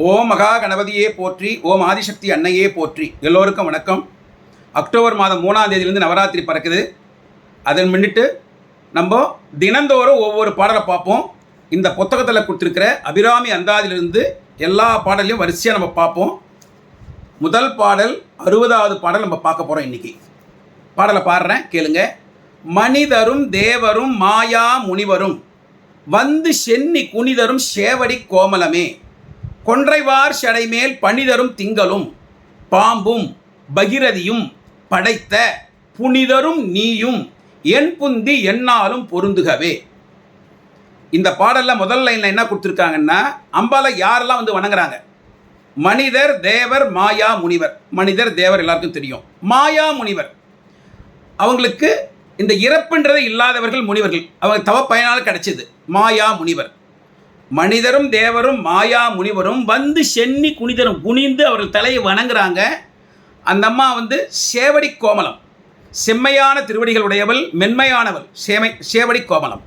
ஓம் மகா கணபதியே போற்றி, ஓம் ஆதிசக்தி அன்னையே போற்றி. எல்லோருக்கும் வணக்கம். அக்டோபர் மாதம் 3ஆம் தேதியிலிருந்து நவராத்திரி பறக்குது. அதன் முன்னிட்டு நம்ம தினந்தோறும் ஒவ்வொரு பாடலை பார்ப்போம். இந்த புத்தகத்தில் கொடுத்துருக்கிற அபிராமி அந்தாதிலிருந்து எல்லா பாடலையும் வரிசையாக நம்ம பார்ப்போம். முதல் பாடல் 60வது பாடல் நம்ம பார்க்க போகிறோம். இன்றைக்கி பாடலை பாடுறேன், கேளுங்க. மனிதரும் தேவரும் மாயா முனிவரும் வந்து சென்னி குனிதரும் சேவடி கோமலமே, கொன்றைவார் சடைமேல் பணிதரும் திங்களும் பாம்பும் பகிரதியும் படைத்த புனிதரும் நீயும் என் புந்தி என்னாலும் பொருந்துகவே. இந்த பாடலில் முதல் லைனில் என்ன கொடுத்துருக்காங்கன்னா, அம்பாலை யாரெல்லாம் வந்து வணங்குறாங்க? மனிதர், தேவர், மாயா முனிவர். மனிதர், தேவர் எல்லாருக்கும் தெரியும். மாயா முனிவர் அவங்களுக்கு இந்த இறப்புன்றதை இல்லாதவர்கள் முனிவர்கள். அவங்க தவ பயனால் கிடைச்சது மாயா முனிவர். மனிதரும் தேவரும் மாயா முனிவரும் வந்து சென்னி குனிதரும் குனிந்து அவர்கள் தலையை வணங்குறாங்க. அந்த அம்மா வந்து சேவடி கோமலம், செம்மையான திருவடிகள் உடையவள், மென்மையானவள், சேவடி கோமலம்.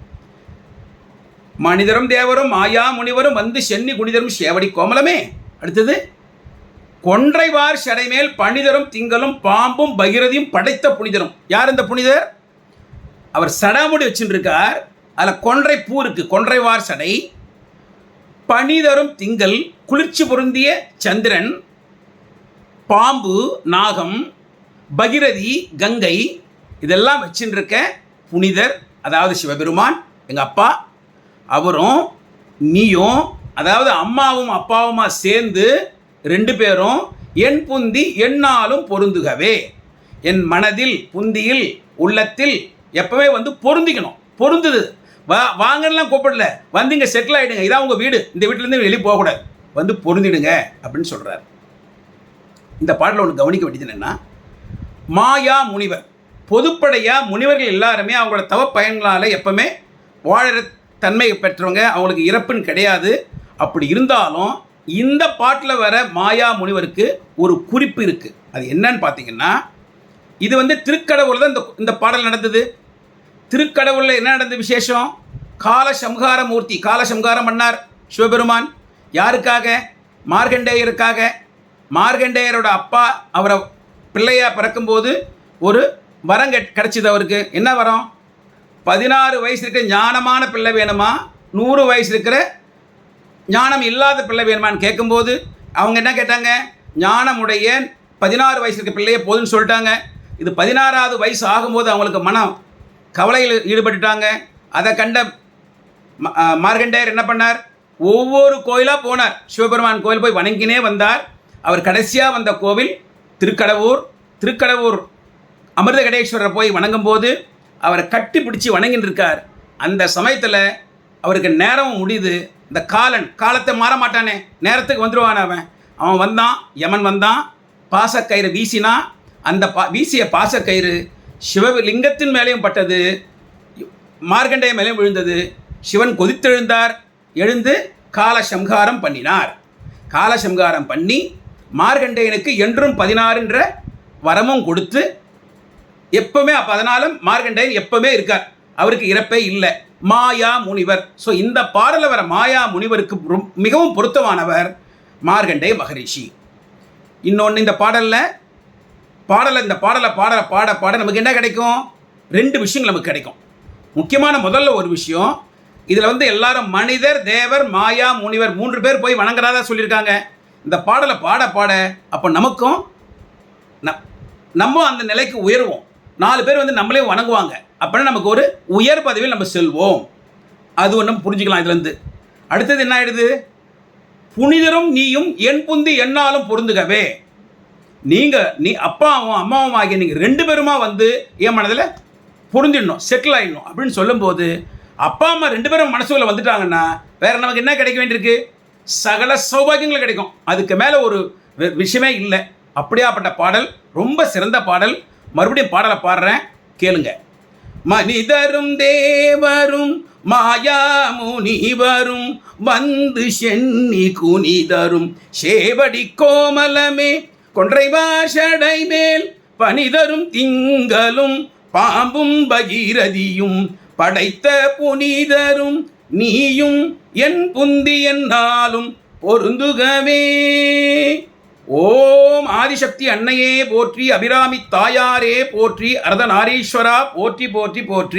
மனிதரும் தேவரும் மாயா முனிவரும் வந்து சென்னி குனிதரும் சேவடி கோமலமே. அடுத்தது, கொன்றைவார் சடைமேல் பணிதரும் திங்களும் பாம்பும் பகிரதியும் படைத்த புனிதரும். யார் இந்த புனிதர்? அவர் சடாமுடி வச்சுருக்கார். அதில் கொன்றை பூ இருக்கு, கொன்றைவார் சடை, பனிதரும் திங்கள், குளிர்ச்சி பொருந்திய சந்திரன், பாம்பு நாகம், பகிரதி கங்கை, இதெல்லாம் வச்சுருக்க புனிதர், அதாவது சிவபெருமான் எங்கள் அப்பா. அவரும் நீயும், அதாவது அம்மாவும் அப்பாவுமா சேர்ந்து ரெண்டு பேரும் என் புந்தி என்னாலும் பொருந்துகவே. என் மனதில், புந்தியில், உள்ளத்தில் எப்பவே வந்து பொருந்திக்கணும். பொருந்துது வாங்கலாம் கூப்பிடல, வந்து இங்கே செட்டில் ஆகிடுங்க, இதான் உங்கள் வீடு, இந்த வீட்டிலேருந்து வெளியே போகக்கூடாது, வந்து பொருந்திடுங்க அப்படின்னு சொல்கிறார். இந்த பாடலில் ஒன்று கவனிக்க வேண்டியது என்னென்னா, மாயா முனிவர் பொதுப்படையாக முனிவர்கள் எல்லாருமே அவங்களோட தவ பயன்களால் எப்பவுமே வாழற தன்மை பெற்றவங்க, அவங்களுக்கு இறப்புன்னு கிடையாது. அப்படி இருந்தாலும் இந்த பாட்டில் வர மாயா முனிவருக்கு ஒரு குறிப்பு இருக்குது. அது என்னன்னு பார்த்தீங்கன்னா, இது வந்து திருக்கடவுள் தான் இந்த பாடல் நடந்தது. திருக்கடவுளில் என்ன நடந்த விசேஷம்? காலசம்ஹார மூர்த்தி, காலசம்ஹாரம் பண்ணார் சிவபெருமான். யாருக்காக? மார்கண்டேயருக்காக. மார்கண்டேயரோட அப்பா அவரை பிள்ளையாக பிறக்கும்போது ஒரு வரம் கிடச்சிது அவருக்கு. என்ன வரம்? 16 வயசு இருக்கிற ஞானமான பிள்ளை வேணுமா, 100 வயசு இருக்கிற ஞானம் இல்லாத பிள்ளை வேணுமான்னு கேட்கும்போது அவங்க என்ன கேட்டாங்க? ஞானமுடைய 16 வயசு இருக்கிற பிள்ளையே போதுன்னு சொல்லிட்டாங்க. இது 16வது வயசு ஆகும்போது அவங்களுக்கு மனம் கவலையில் ஈடுபட்டுட்டாங்க. அதை கண்ட மார்கண்டேயர் என்ன பண்ணார்? ஒவ்வொரு கோயிலாக போனார். சிவபெருமான் கோயில் போய் வணங்கினே வந்தார். அவர் கடைசியாக வந்த கோவில் திருக்கடவூர். திருக்கடவூர் அமிர்த கடேஸ்வரரை போய் வணங்கும்போது அவரை கட்டி பிடிச்சி வணங்கின்னு இருக்கார். அந்த சமயத்தில் அவருக்கு நேரமும் முடியுது. இந்த காலத்தை மாற மாட்டானே, நேரத்துக்கு வந்துடுவான். அவன் வந்தான், யமன் வந்தான், பாசக்கயிறு வீசினா. அந்த வீசிய பாசக்கயிறு சிவலிங்கத்தின் மேலேயும் பட்டது, மார்கண்டேய மேலேயும் விழுந்தது. சிவன் கொதித்தெழுந்தார். எழுந்து காலசம்ஹாரம் பண்ணினார். காலசம்ஹாரம் பண்ணி மார்கண்டேயனுக்கு என்றும் 16ன்ற வரமும் கொடுத்து எப்பவுமே, அப்போ அதனாலும் மார்கண்டேயன் எப்பவுமே இருக்கார், அவருக்கு இறப்பே இல்லை. மாயா முனிவர். ஸோ இந்த பாடலில் வர மாயா முனிவருக்கு மிகவும் பொருத்தமானவர் மார்கண்டேய மகரிஷி. இன்னொன்று, இந்த பாட பாட நமக்கு என்ன கிடைக்கும்? 2 விஷயங்கள் நமக்கு கிடைக்கும். முக்கியமான முதல்ல ஒரு விஷயம், இதில் வந்து எல்லாரும் மனிதர், தேவர், மாயா முனிவர் 3 பேர் போய் வணங்குறதா சொல்லியிருக்காங்க. இந்த பாடலை பாட பாட அப்போ நமக்கும் நம்ம அந்த நிலைக்கு உயர்வோம். 4 பேர் வந்து நம்மளே வணங்குவாங்க. அப்படின்னா நமக்கு ஒரு உயர் பதவியில் நம்ம செல்வோம். அது ஒன்றும் புரிஞ்சுக்கலாம் இதுலேருந்து. அடுத்தது என்ன ஆயிடுது? புனிதரும் நீயும் என் புந்தி என்னாலும் பொருந்துகவே. நீ அப்பாவும் அம்மாவும் ஆகிய நீங்கள் 2 பேருமா வந்து என் மனதில் பொருந்திடணும், செட்டில் ஆகிடணும் அப்படின்னு சொல்லும்போது, அப்பா அம்மா 2 பேரும் மனசுல வந்துட்டாங்கன்னா வேற நமக்கு என்ன கிடைக்க வேண்டியிருக்கு? சகல சௌபாகியங்கள் கிடைக்கும். அதுக்கு மேலே ஒரு விஷயமே இல்லை. அப்படியாப்பட்ட பாடல், ரொம்ப சிறந்த பாடல். மறுபடியும் பாடலை பாடுறேன், கேளுங்க. மனிதரும் தேவரும் மாயா முனிவரும் வந்து சென்னி குனிதரும் சேவடி கோமலமே, கொன்றைவார் சடை மேல் பனிதரும் திங்களும் பாம்பும் பகீரதியும் படைத்த புனிதரும் நீயும் என் புந்தி என்னாலும் பொருந்துகவே. ஓம் ஆதிசக்தி அன்னையே போற்றி, அபிராமி தாயாரே போற்றி, அர்த்தநாரீஸ்வரா போற்றி போற்றி போற்றி.